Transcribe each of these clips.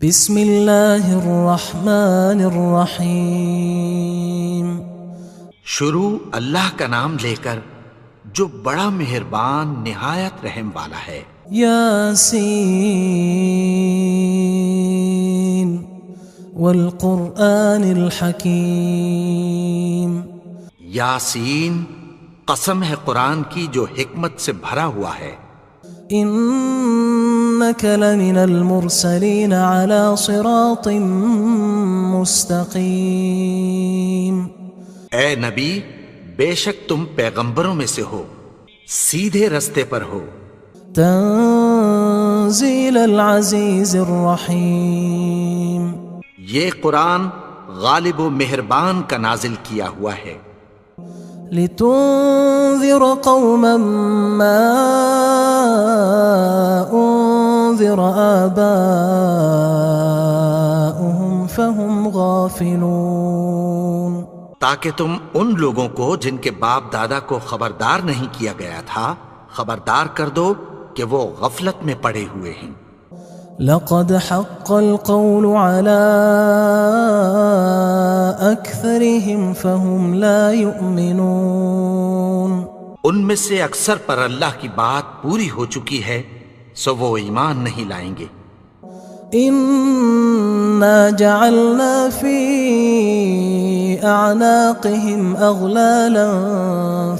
بسم اللہ الرحمن الرحیم۔ شروع اللہ کا نام لے کر جو بڑا مہربان نہایت رحم والا ہے۔ یاسین والقرآن الحکیم۔ یاسین، قسم ہے قرآن کی جو حکمت سے بھرا ہوا ہے۔ انک لمن المرسلین علی صراط مستقیم۔ اے نبی، بے شک تم پیغمبروں میں سے ہو، سیدھے رستے پر ہو۔ تنزیل العزیز الرحیم۔ یہ قرآن غالب و مہربان کا نازل کیا ہوا ہے۔ لتنذر قوما ما انذر آباؤهم فهم غافلون۔ تاکہ تم ان لوگوں کو جن کے باپ دادا کو خبردار نہیں کیا گیا تھا خبردار کر دو کہ وہ غفلت میں پڑے ہوئے ہیں۔ لقد حق القول على أكثرهم فهم لا يؤمنون۔ ان میں سے اکثر پر اللہ کی بات پوری ہو چکی ہے سو وہ ایمان نہیں لائیں گے۔ إنا جعلنا في أعناقهم أغلالا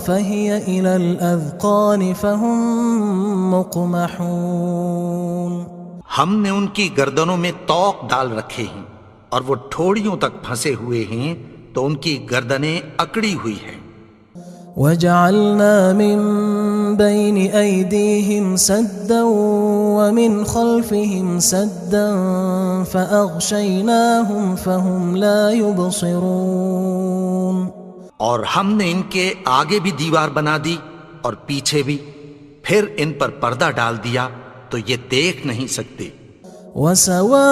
فهي إلى الأذقان فهم مقمحون۔ ہم نے ان کی گردنوں میں طوق ڈال رکھے ہیں اور وہ ٹھوڑیوں تک پھنسے ہوئے ہیں تو ان کی گردنیں اکڑی ہوئی ہیں۔ وجعلنا من بين أيديهم سدا ومن خلفهم سدا فأغشيناهم فهم لا يبصرون۔ اور ہم نے ان کے آگے بھی دیوار بنا دی اور پیچھے بھی، پھر ان پر پردہ ڈال دیا تو یہ دیکھ نہیں سکتے۔ وسواء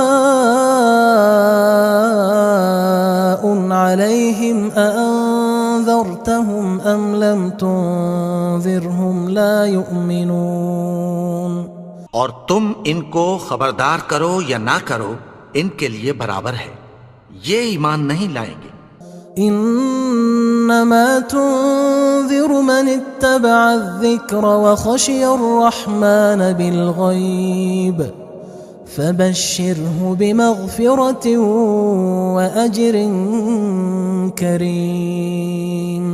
عليهم أأنذرتهم أم لم تنذرهم لا يؤمنون۔ اور تم ان کو خبردار کرو یا نہ کرو ان کے لیے برابر ہے، یہ ایمان نہیں لائیں گے۔ انما تنذر من اتبع الذکر وخشی الرحمن بالغیب فبشرہ بمغفرۃ واجر کریم۔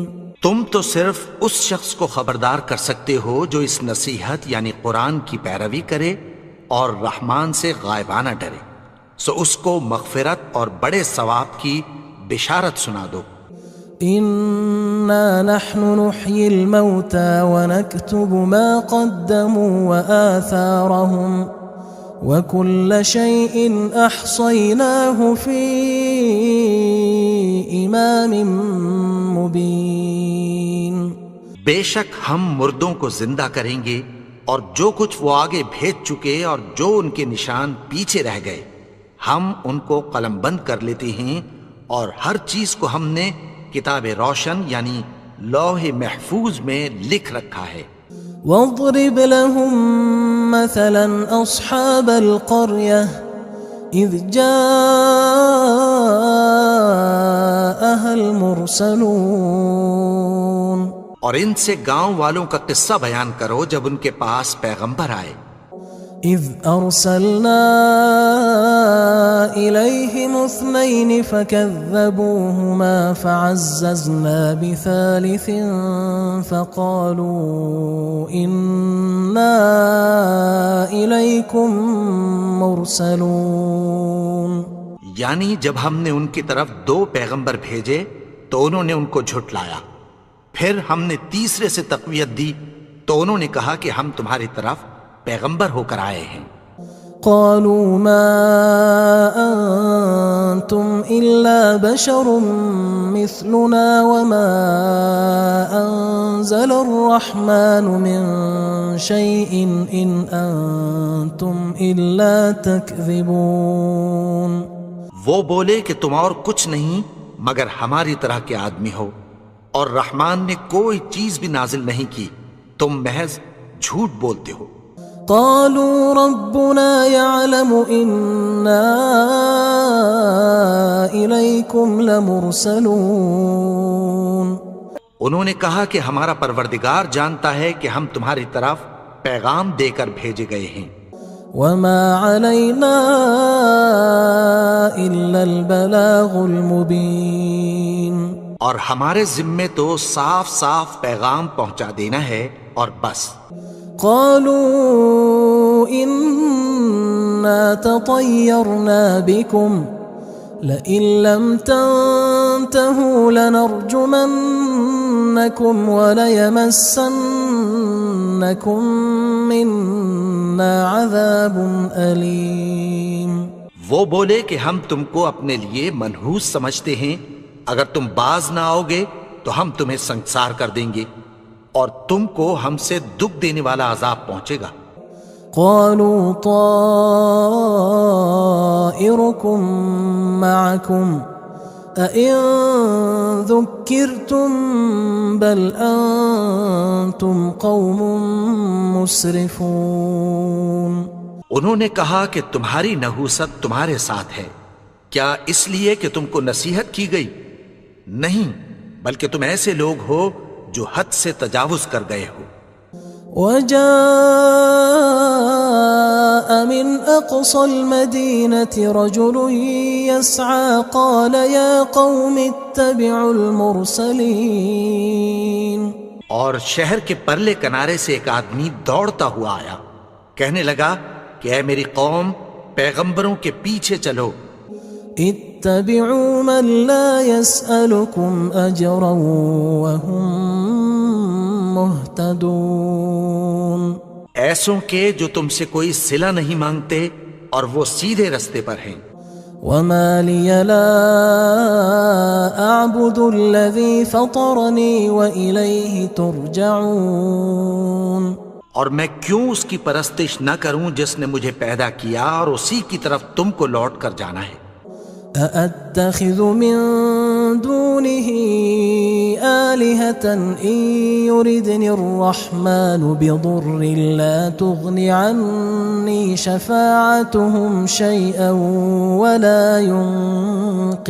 تم تو صرف اس شخص کو خبردار کر سکتے ہو جو اس نصیحت یعنی قرآن کی پیروی کرے اور رحمان سے غائبانہ ڈرے، سو اس کو مغفرت اور بڑے ثواب کی بشارت سنا دو۔ انا نحن نحيي الموتى ونكتب ما قدموا وآثارهم وكل شيء احصيناه في امام مبين۔ بے شک ہم مردوں کو زندہ کریں گے اور جو کچھ وہ آگے بھیج چکے اور جو ان کے نشان پیچھے رہ گئے ہم ان کو قلم بند کر لیتے ہیں، اور ہر چیز کو ہم نے کتاب روشن یعنی لوح محفوظ میں لکھ رکھا ہے۔ واضرب لهم مثلا اصحاب القرية اذ جاءها المرسلون۔ اور ان سے گاؤں والوں کا قصہ بیان کرو جب ان کے پاس پیغمبر آئے۔ اذ ارسلنا الیہم اثنین فکذبوہما فعززنا بثالث فقالوا انا الیکم مرسلون۔ یعنی جب ہم نے ان کی طرف 2 پیغمبر بھیجے تو انہوں نے ان کو جھٹلایا، پھر ہم نے تیسرے سے تقویت دی تو انہوں نے کہا کہ ہم تمہاری طرف پیغمبر ہو کر آئے ہیں۔ قالوا ما انتم الا بشر مثلنا وما انزل الرحمن من شيء ان انتم الا تكذبون۔ وہ بولے کہ تم اور کچھ نہیں مگر ہماری طرح کے آدمی ہو، اور رحمان نے کوئی چیز بھی نازل نہیں کی، تم محض جھوٹ بولتے ہو۔ قالوا ربنا يعلم إنا إليكم لمرسلون. انہوں نے کہا کہ ہمارا پروردگار جانتا ہے کہ ہم تمہاری طرف پیغام دے کر بھیجے گئے ہیں. وما علينا إلا البلاغ المبين. اور ہمارے ذمے تو صاف صاف پیغام پہنچا دینا ہے اور بس. قالوا إنا تطيرنا بكم لئن لم تنتهوا لنرجمنكم وليمسنكم منا عذاب أليم. وہ بولے کہ ہم تم کو اپنے لیے منحوس سمجھتے ہیں، اگر تم باز نہ آؤ گے تو ہم تمہیں سنسار کر دیں گے اور تم کو ہم سے دکھ دینے والا عذاب پہنچے گا. قالوا طائركم معكم أئن ذكرتم بل أنتم قوم مسرفون. انہوں نے کہا کہ تمہاری نحوست تمہارے ساتھ ہے، کیا اس لیے کہ تم کو نصیحت کی گئی؟ نہیں، بلکہ تم ایسے لوگ ہو جو حد سے تجاوز کر گئے ہو. وجاء من أقصى المدينة رجل يسعى قال يا قوم اتبعوا المرسلين. اور شہر کے پرلے کنارے سے ایک آدمی دوڑتا ہوا آیا، کہنے لگا کہ اے میری قوم، پیغمبروں کے پیچھے چلو. اتبعوا من لا يسألكم أجرا وهم مهتدون. ایسوں کے جو تم سے کوئی صلہ نہیں مانگتے اور وہ سیدھے رستے پر ہیں. وما لي لا أعبد الذي فطرني وإليه ترجعون. اور میں کیوں اس کی پرستش نہ کروں جس نے مجھے پیدا کیا اور اسی کی طرف تم کو لوٹ کر جانا ہے. أأتخذ من دونه آلهة إن يردني الرحمن بضر لا تغن عني شفاعتهم شيئا ولا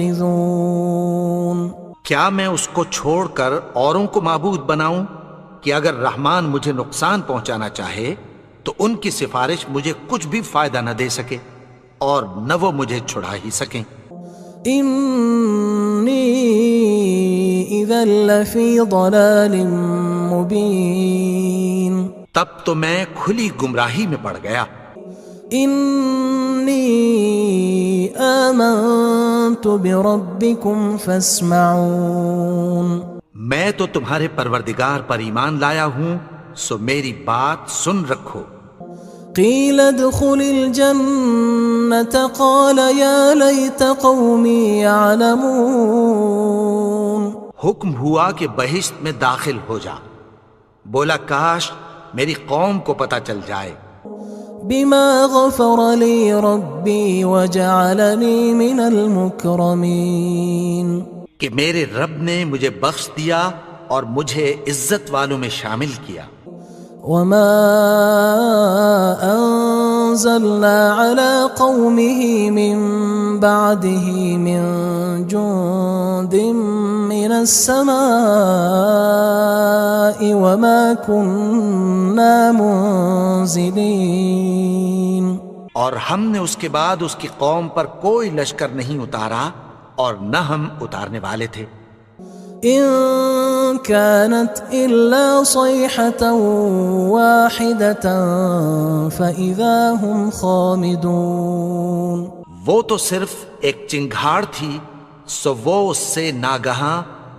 ينقذون. کیا میں اس کو چھوڑ کر اوروں کو معبود بناؤں کہ اگر رحمان مجھے نقصان پہنچانا چاہے تو ان کی سفارش مجھے کچھ بھی فائدہ نہ دے سکے اور نہ وہ مجھے چھڑا ہی سکیں. إني إذا لفي ضلال مبين. تب تو میں کھلی گمراہی میں پڑ گیا. إني آمنت بربكم فاسمعون. میں تو تمہارے پروردگار پر ایمان لایا ہوں، سو میری بات سن رکھو. قيل ادخل الجنة قال يا ليت قومي يعلمون. حکم ہوا کہ بہشت میں داخل ہو جا. بولا کاش میری قوم کو پتہ چل جائے. بما غفر لي ربي وجعلني من المكرمين. کہ میرے رب نے مجھے بخش دیا اور مجھے عزت والوں میں شامل کیا. وما أنزلنا على قومه من بعده من جند من السماء وما كنا منزلين. اور ہم نے اس کے بعد اس کی قوم پر کوئی لشکر نہیں اتارا اور نہ ہم اتارنے والے تھے. إن كانت إلا صيحة واحدة فإذا هم خامدون. وہ تو صرف ایک چنگھاڑ تھی، سو وہ اس سے ناگہاں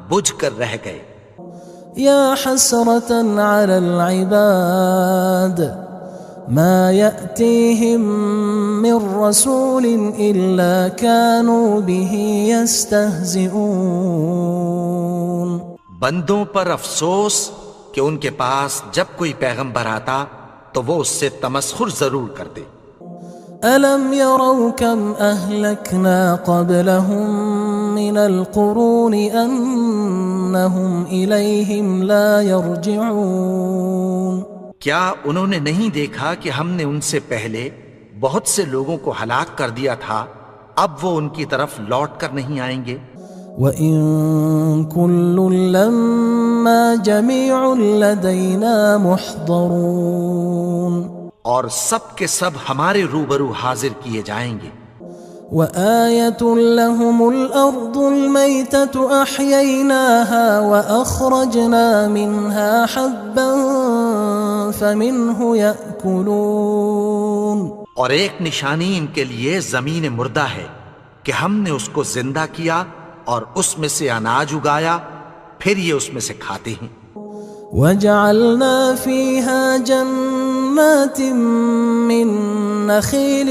بجھ کر رہ گئے. يا حسرة على العباد ما يأتيهم من رسول إلا كانوا به يستهزئون. بندوں پر افسوس کہ ان کے پاس جب کوئی پیغمبر آتا تو وہ اس سے تمسخر ضرور کرتے. ألم يروا كم أهلكنا قبلهم من القرون أنهم إليهم لا يرجعون. کیا انہوں نے نہیں دیکھا کہ ہم نے ان سے پہلے بہت سے لوگوں کو ہلاک کر دیا تھا، اب وہ ان کی طرف لوٹ کر نہیں آئیں گے؟ وَإِن كُلٌّ لَمَّا جَمِيعٌ لَدَيْنَا مُحْضَرُونَ، اور سب کے سب ہمارے روبرو حاضر کیے جائیں گے۔ وَآيَةٌ لَهُمُ الْأَرْضُ الْمَيْتَةُ أَحْيَيْنَاهَا وَأَخْرَجْنَا مِنْهَا حَبًّا فَمِنْهُ يَأْكُلُونَ، اور ایک نشانی ان کے لیے زمین مردہ ہے کہ ہم نے اس کو زندہ کیا اور اس میں سے اناج اگایا، پھر یہ اس میں سے کھاتے ہیں۔ وَجَعَلْنَا فِيهَا جَنَّاتٍ مِّن نَخِيلٍ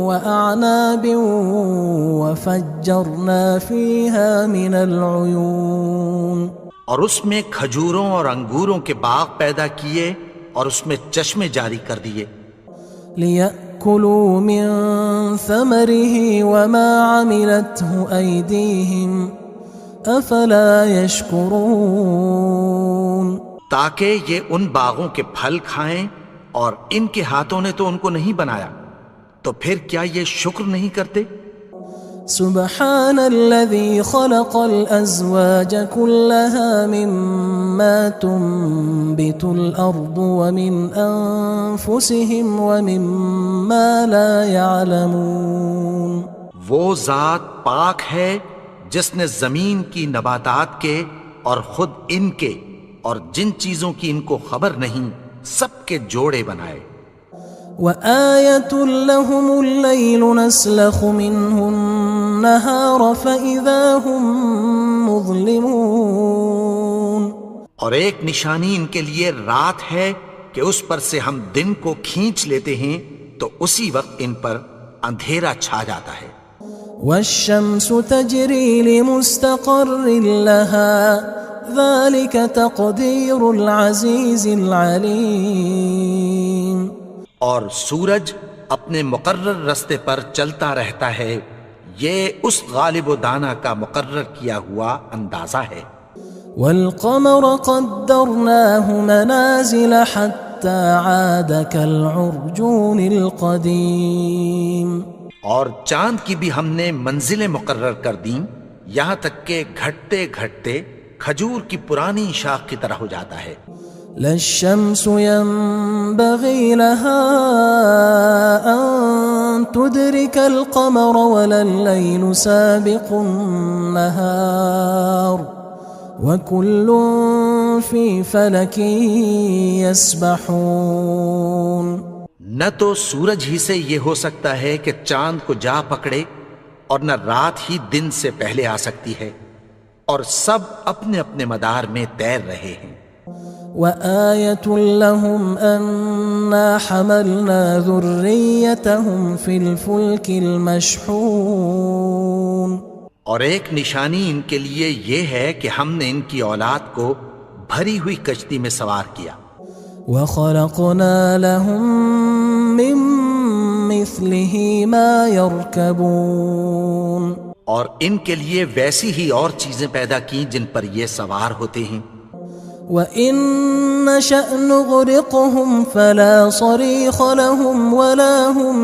وَأَعْنَابٍ وَفَجَّرْنَا فِيهَا مِنَ الْعُيُونِ، اور اس میں کھجوروں اور انگوروں کے باغ پیدا کیے اور اس میں چشمے جاری کر دیے، لِيَأْكُلُوا مِن ثَمَرِهِ وَمَا عَمِلَتْهُ أَيْدِيهِمْ أَفَلَا يَشْكُرُونَ، تاکہ یہ ان باغوں کے پھل کھائیں، اور ان کے ہاتھوں نے تو ان کو نہیں بنایا، تو پھر کیا یہ شکر نہیں کرتے؟ سبحان الذي خلق الأزواج كلها مما تنبت الأرض ومن أنفسهم ومما لا يعلمون، وہ ذات پاک ہے جس نے زمین کی نباتات کے اور خود ان کے اور جن چیزوں کی ان کو خبر نہیں سب کے جوڑے بنائے۔ وآية لهم الليل نسلخ منه النهار فإذا هم مظلمون، اور ایک نشانی ان کے لیے رات ہے کہ اس پر سے ہم دن کو کھینچ لیتے ہیں تو اسی وقت ان پر اندھیرا چھا جاتا ہے۔ والشمس تجري لمستقر لها ذلك تقدير العزيز العليم، اور سورج اپنے مقرر رستے پر چلتا رہتا ہے، یہ اس غالب و دانا کا مقرر کیا ہوا اندازہ ہے۔ والقمر قدرناه منازل حتى عاد كالعرجون القديم، اور چاند کی بھی ہم نے منزلیں مقرر کر دیں، یہاں تک کہ گھٹتے گھٹتے کھجور کی پرانی شاخ کی طرح ہو جاتا ہے۔ لا الشمس ينبغي لها أن تدرك القمر ولا الليل سابق النهار وكل في فلك يسبحون، نہ تو سورج ہی سے یہ ہو سکتا ہے کہ چاند کو جا پکڑے، اور نہ رات ہی دن سے پہلے آ سکتی ہے، اور سب اپنے اپنے مدار میں تیر رہے ہیں۔ وآية لهم أنا حملنا ذريتهم في الفلك المشحون، اور ایک نشانی ان کے لیے یہ ہے کہ ہم نے ان کی اولاد کو بھری ہوئی کشتی میں سوار کیا۔ وخلقنا لهم من مثله ما يركبون، اور ان کے لیے ویسی ہی اور چیزیں پیدا کی جن پر یہ سوار ہوتے ہیں۔ وَإِن نَّشَأْ نُغْرِقْهُمْ فَلَا صَرِيخَ لَهُمْ وَلَا هُمْ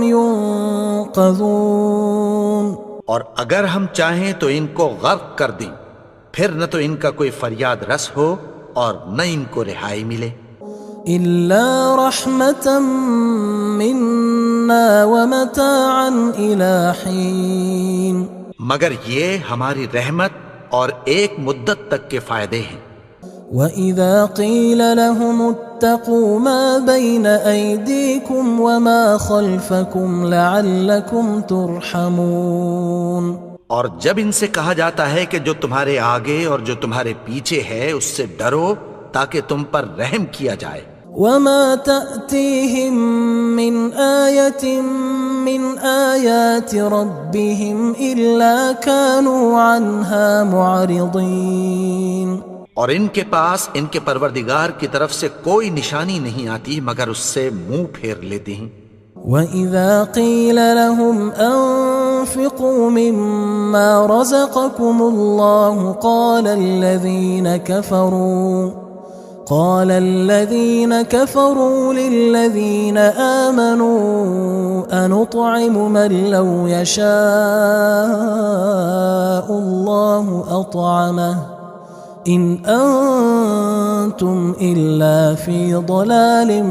يُنقَذُونَ، اور اگر ہم چاہیں تو ان کو غرق کر دیں، پھر نہ تو ان کا کوئی فریاد رس ہو اور نہ ان کو رہائی ملے۔ إِلَّا رَحْمَةً مِنَّا وَمَتَاعًا إِلَى حِينٍ، مگر یہ ہماری رحمت اور ایک مدت تک کے فائدے ہیں۔ وَإِذَا قِيلَ لَهُمُ اتَّقُوا مَا بَيْنَ أَيْدِيكُمْ وَمَا خَلْفَكُمْ لَعَلَّكُمْ تُرْحَمُونَ، اور جب ان سے کہا جاتا ہے کہ جو تمہارے آگے اور جو تمہارے پیچھے ہے اس سے ڈرو تاکہ تم پر رحم کیا جائے۔ وَمَا تَأْتِيهِم مِّنْ آيَةٍ مِّنْ آيَاتِ رَبِّهِمْ إِلَّا كَانُوا عَنْهَا مُعْرِضِينَ، اور ان کے پاس ان کے پروردگار کی طرف سے کوئی نشانی نہیں آتی مگر اس سے منہ پھیر لیتے ہیں۔ وَإِذَا قِيلَ لَهُمْ أَنفِقُوا مِمَّا رَزَقَكُمُ اللَّهُ قال الذين كفروا للذين آمنوا أنطعم من لو يشاء الله أطعمه إن أنتم إلا في ضلال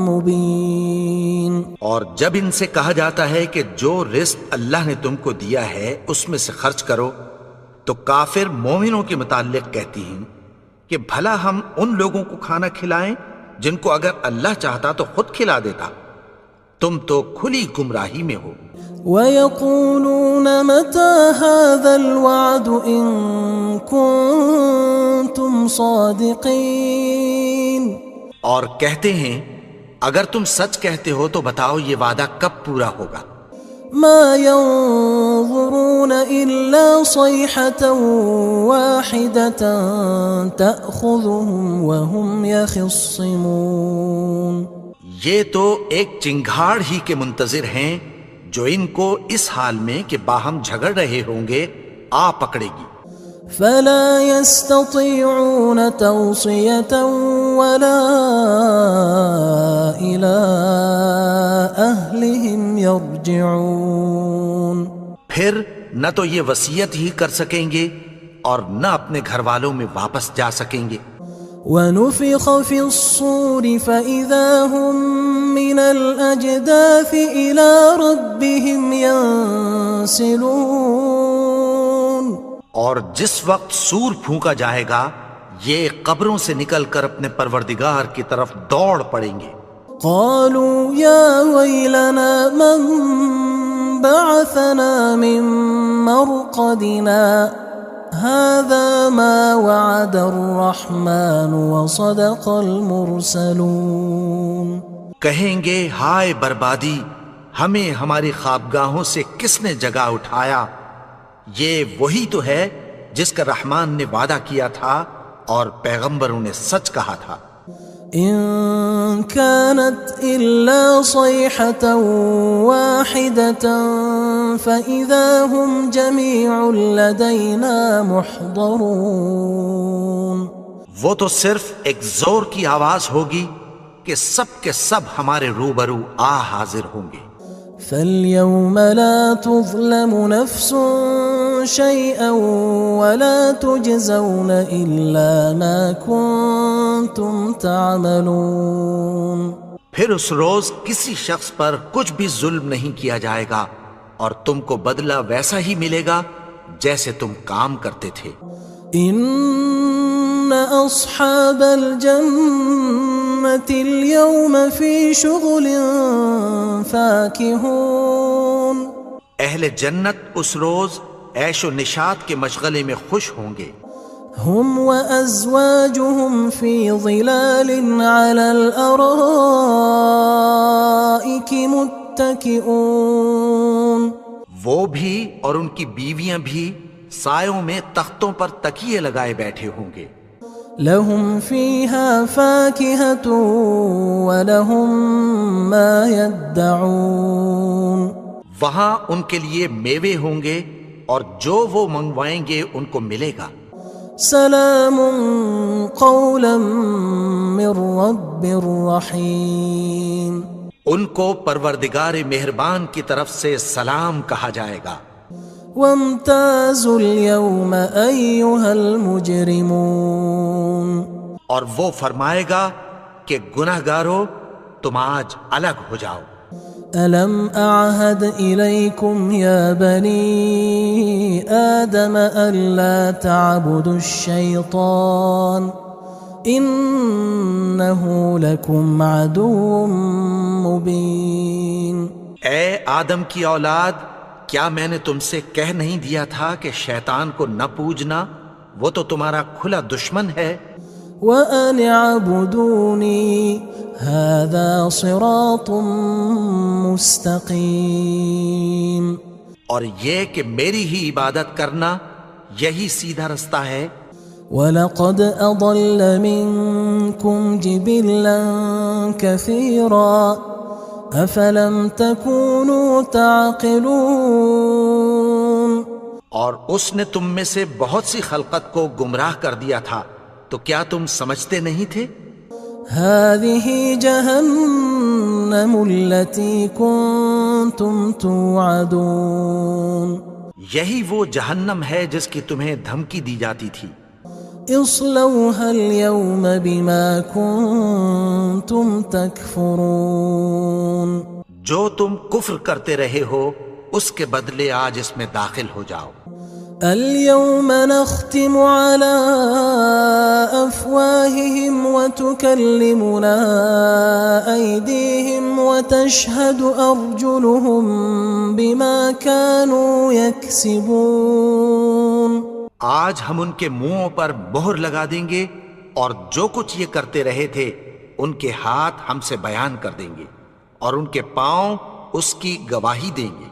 مبين. اور جب ان سے کہا جاتا ہے کہ جو رزق اللہ نے تم کو دیا ہے اس میں سے خرچ کرو، تو کافر مومنوں کے متعلق کہتی ہیں کہ بھلا ہم ان لوگوں کو کھانا کھلائیں جن کو اگر اللہ چاہتا تو خود کھلا دیتا. تم تو کھلی گمراہی میں ہو. وَيَقُولُونَ مَتَى هَذَا الْوَعْدُ إِن كُنتُمْ صَادِقِينَ. اور کہتے ہیں اگر تم سچ کہتے ہو تو بتاؤ یہ وعدہ کب پورا ہوگا. مَا يَنظُرُونَ إِلَّا صَيْحَةً وَاحِدَةً تَأْخُذُهُمْ وَهُمْ يَخِصِّمُونَ. یہ تو ایک چنگھاڑ ہی کے منتظر ہیں جو ان کو اس حال میں کہ باہم جھگڑ رہے ہوں گے آ پکڑے گی. فلا يستطيعون توصية ولا إلى أهلهم يرجعون. پھر نہ تو یہ وصیت ہی کر سکیں گے اور نہ اپنے گھر والوں میں واپس جا سکیں گے. ونفخ في الصور فإذا هم من الأجداث إلى ربهم ينسلون. اور جس وقت سور پھونکا جائے گا یہ قبروں سے نکل کر اپنے پروردگار کی طرف دوڑ پڑیں گے. قالوا يا ويلنا من بعثنا من مرقدنا هذا ما وعد الرحمن وصدق المرسلون. کہیں گے ہائے بربادی، ہمیں ہماری خوابگاہوں سے کس نے جگا اٹھایا. یہ وہی تو ہے جس کا رحمان نے وعدہ کیا تھا اور پیغمبروں نے سچ کہا تھا. إن كانت إلا صيحة واحدة فإذا هم جميع لدينا محضرون. وہ تو صرف ایک زور کی آواز ہوگی کہ سب کے سب ہمارے روبرو آ حاضر ہوں گے. فاليوم لا تظلم نفس شيئا ولا تجزون إلا ما كنتم تعملون. پھر اس روز کسی شخص پر کچھ بھی ظلم نہیں کیا جائے گا اور تم کو بدلہ ویسا ہی ملے گا جیسے تم کام کرتے تھے. إن أصحاب الجنة اليوم في شغل فاكهون. اہل جنت اس روز عیش و نشاط کے مشغلے میں خوش ہوں گے. هم وأزواجهم في ظلال على الأرائك متكئون. وہ بھی اور ان کی بیویاں بھی سایوں میں تختوں پر تکیے لگائے بیٹھے ہوں گے. لهم فيها فاكهة ولهم ما يدعون. وہاں ان کے لیے میوے ہوں گے اور جو وہ منگوائیں گے ان کو ملے گا. سلام قولا من رب رحیم. ان کو پروردگار مہربان کی طرف سے سلام کہا جائے گا. وامتازوا اليوم أيها المجرمون. اور وہ فرمائے گا کہ گناہگارو تم آج الگ ہو جاؤ. ألم أعهد إليكم يا بني آدم ألا تعبدوا الشيطان إنه لكم عدو مبين. اے آدم کی اولاد، کیا میں نے تم سے کہہ نہیں دیا تھا کہ شیطان کو نہ پوجنا، وہ تو تمہارا کھلا دشمن ہے. وَأَنِ اعْبُدُونِي هَذَا صِرَاطٌ مُسْتَقِيمٌ. اور یہ کہ میری ہی عبادت کرنا یہی سیدھا رستہ ہے. وَلَقَدْ أَضَلَّ مِنْكُمْ جِبِلًّا كَثِيرًا أَفَلَمْ تَكُونُوا تَعْقِلُونَ. اور اس نے تم میں سے بہت سی خلقت کو گمراہ کر دیا تھا، تو کیا تم سمجھتے نہیں تھے؟ هذه جهنم التي كنتم توعدون یہی وہ جہنم ہے جس کی تمہیں دھمکی دی جاتی تھی۔ اصلوها اليوم بما كنتم تكفرون جو تم کفر کرتے رہے ہو اس کے بدلے آج اس میں داخل ہو جاؤ۔ اليوم نختم على أفواههم وتكلمنا أيديهم وتشهد أرجلهم بما كانوا يكسبون آج ہم ان کے منہوں پر مہر لگا دیں گے اور جو کچھ یہ کرتے رہے تھے ان کے ہاتھ ہم سے بیان کر دیں گے اور ان کے پاؤں اس کی گواہی دیں گے۔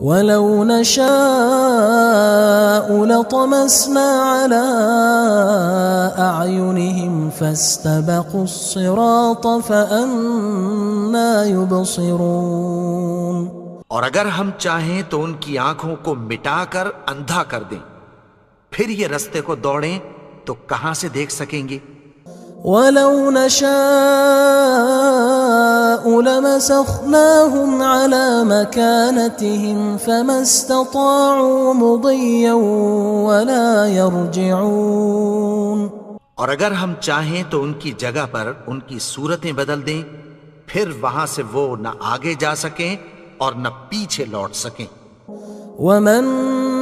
وَلَوْ نَشَاءُ لَطَمَسْنَا عَلَىٰ أَعْيُنِهِمْ فَاسْتَبَقُوا الصِّرَاطَ فَأَنَّىٰ يُبْصِرُونَ اور اگر ہم چاہیں تو ان کی آنکھوں کو مٹا کر اندھا کر دیں، پھر یہ رستے کو دوڑیں تو کہاں سے دیکھ سکیں گے؟ وَلَوْ نَشَاءُ لَمَسَخْنَاهُمْ عَلَىٰ مَكَانَتِهِمْ فَمَا اسْتَطَاعُوا مُضِيًّا وَلَا يَرْجِعُونَ اور اگر ہم چاہیں تو ان کی جگہ پر ان کی صورتیں بدل دیں، پھر وہاں سے وہ نہ آگے جا سکیں اور نہ پیچھے لوٹ سکیں۔ وَمَن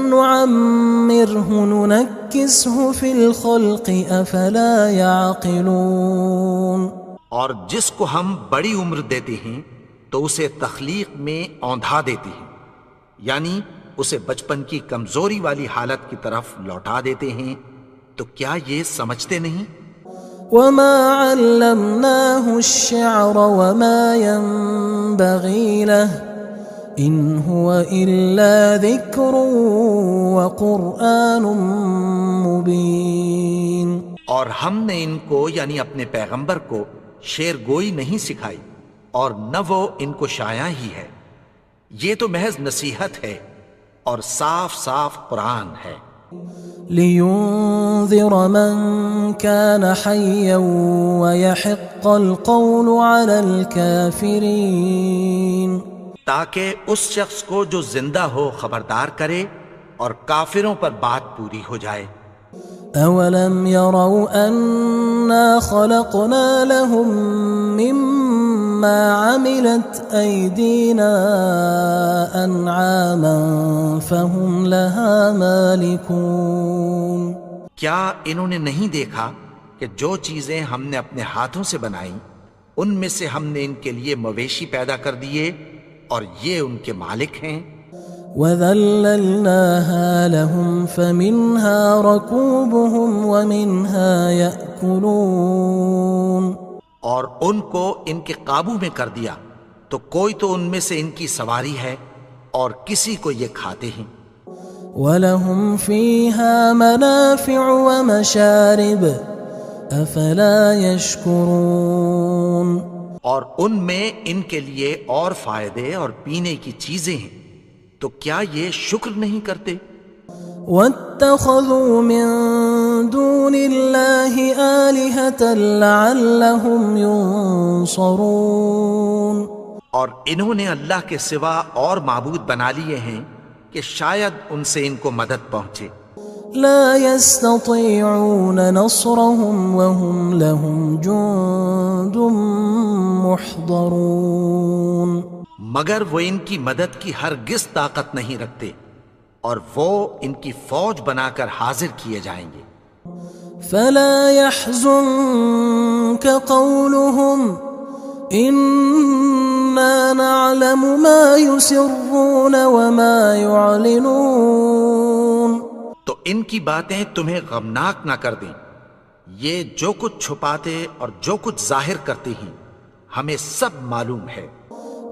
نُعَمِّرْهُ نُنَكِّسْهُ فِي الْخَلْقِ أَفَلَا يَعْقِلُونَ اور جس کو ہم بڑی عمر دیتے ہیں تو اسے تخلیق میں اوندھا دیتے ہیں، یعنی اسے بچپن کی کمزوری والی حالت کی طرف لوٹا دیتے ہیں، تو کیا یہ سمجھتے نہیں؟ وَمَا عَلَّمْنَاهُ الشِّعْرَ وَمَا يَنبَغِي لَهُ إِنْ هُوَ إِلَّا ذِكْرٌ وَقُرْآنٌ مُبِينٌ اور ہم نے ان کو یعنی اپنے پیغمبر کو شعر گوئی نہیں سکھائی اور نہ وہ ان کو شایع ہی ہے، یہ تو محض نصیحت ہے اور صاف صاف قرآن ہے۔ لِيُنذِرَ مَن كَانَ حَيًّا وَيَحِقَّ الْقَوْلُ عَلَى الْكَافِرِينَ تاکہ اس شخص کو جو زندہ ہو خبردار کرے اور کافروں پر بات پوری ہو جائے۔ أَوَلَمْ يَرَوْا أَنَّا خَلَقْنَا لَهُم مِّمَّا عَمِلَتْ أَيْدِينَا أَنْعَامًا فَهُمْ لَهَا مَالِكُونَ کیا انہوں نے نہیں دیکھا کہ جو چیزیں ہم نے اپنے ہاتھوں سے بنائیں ان میں سے ہم نے ان کے لیے مویشی پیدا کر دیے اور یہ ان کے مالک ہیں۔ وَذَلَّلْنَاهَا لَهُمْ فَمِنْهَا رَكُوبُهُمْ وَمِنْهَا يَأْكُلُونَ اور ان کو ان کے قابو میں کر دیا تو کوئی تو ان میں سے ان کی سواری ہے اور کسی کو یہ کھاتے ہیں۔ وَلَهُمْ فِيهَا مَنَافِعُ وَمَشَارِبُ أَفَلَا يَشْكُرُونَ اور ان میں ان کے لیے اور فائدے اور پینے کی چیزیں ہیں، تو کیا یہ شکر نہیں کرتے؟ وَاتَّخَذُوا مِن دُونِ اللَّهِ آلِهَةً لَعَلَّهُمْ يُنصَرُونَ اور انہوں نے اللہ کے سوا اور معبود بنا لیے ہیں کہ شاید ان سے ان کو مدد پہنچے۔ لا يستطيعون نصرهم وهم لهم جند محضرون مگر وہ ان کی مدد کی ہرگز طاقت نہیں رکھتے اور وہ ان کی فوج بنا کر حاضر کیے جائیں گے۔ فلا يحزنك قولهم إنا نعلم ما يسرون وما يعلنون تو ان کی باتیں تمہیں غمناک نہ کر دیں، یہ جو کچھ چھپاتے اور جو کچھ ظاہر کرتے ہیں ہمیں سب معلوم ہے۔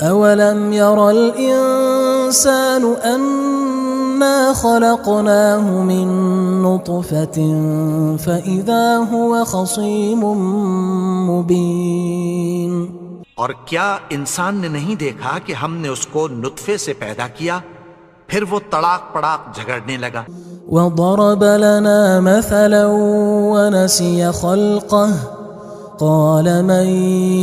أولم ير الإنسان أنا خلقناه من نطفة فإذا هو خصيم مبين اور کیا انسان نے نہیں دیکھا کہ ہم نے اس کو نطفے سے پیدا کیا، پھر وہ تڑاک پڑاک جھگڑنے لگا۔ وضرب لنا مثلا ونسي خلقه قال من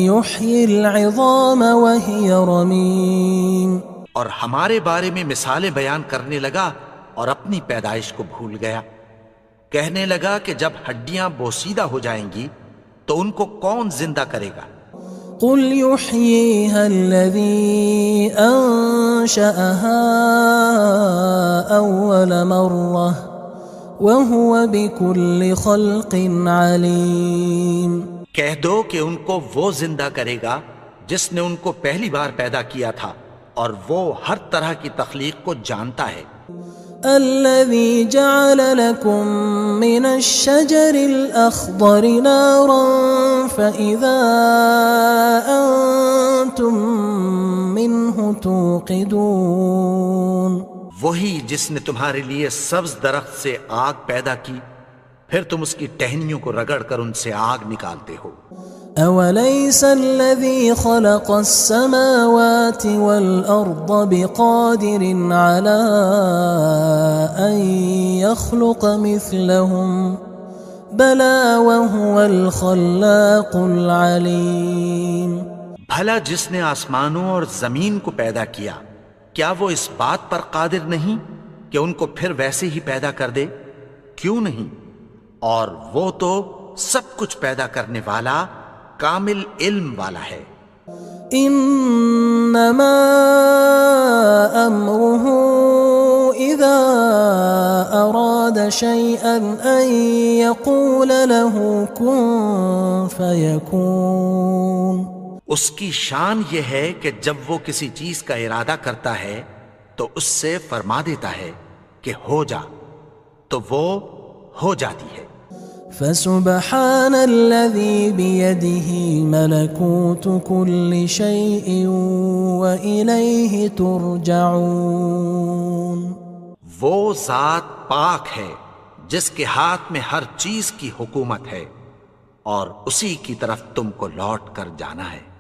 يحيي العظام وهي رميم اور ہمارے بارے میں مثالیں بیان کرنے لگا اور اپنی پیدائش کو بھول گیا۔ کہنے لگا کہ جب ہڈیاں بوسیدہ ہو جائیں گی تو ان کو کون زندہ کرے گا؟ قل يحييها الذي أنشأها أول مرة وهو بكل خلق عليم۔ کہہ دو کہ ان کو وہ زندہ کرے گا جس نے ان کو پہلی بار پیدا کیا تھا اور وہ ہر طرح کی تخلیق کو جانتا ہے۔ الذي جعل لكم من الشجر الأخضر نارا فإذا أنتم منه توقدون۔ وہی جس نے تمہارے لیے سبز درخت سے آگ پیدا کی، پھر تم اس کی ٹہنیوں کو رگڑ کر ان سے آگ نکالتے ہو۔ أوليس الذي خلق السماوات والأرض بقادر على أن يخلق مثلهم بلى وهو الخلاق العليم۔ بھلا جس نے آسمانوں اور زمین کو پیدا کیا، کیا وہ اس بات پر قادر نہیں کہ ان کو پھر ویسے ہی پیدا کر دے؟ کیوں نہیں؟ اور وہ تو سب کچھ پیدا کرنے والا، کامل علم والا ہے۔ انما امره اذا اراد شيئا ان يقول له كن فيكون۔ اس کی شان یہ ہے کہ جب وہ کسی چیز کا ارادہ کرتا ہے تو اس سے فرما دیتا ہے کہ ہو جا، تو وہ ہو جاتی ہے۔ فسبحان الذي بيده ملكوت كل شيء وإليه ترجعون۔ وہ ذات پاک ہے جس کے ہاتھ میں ہر چیز کی حکومت ہے اور اسی کی طرف تم کو لوٹ کر جانا ہے۔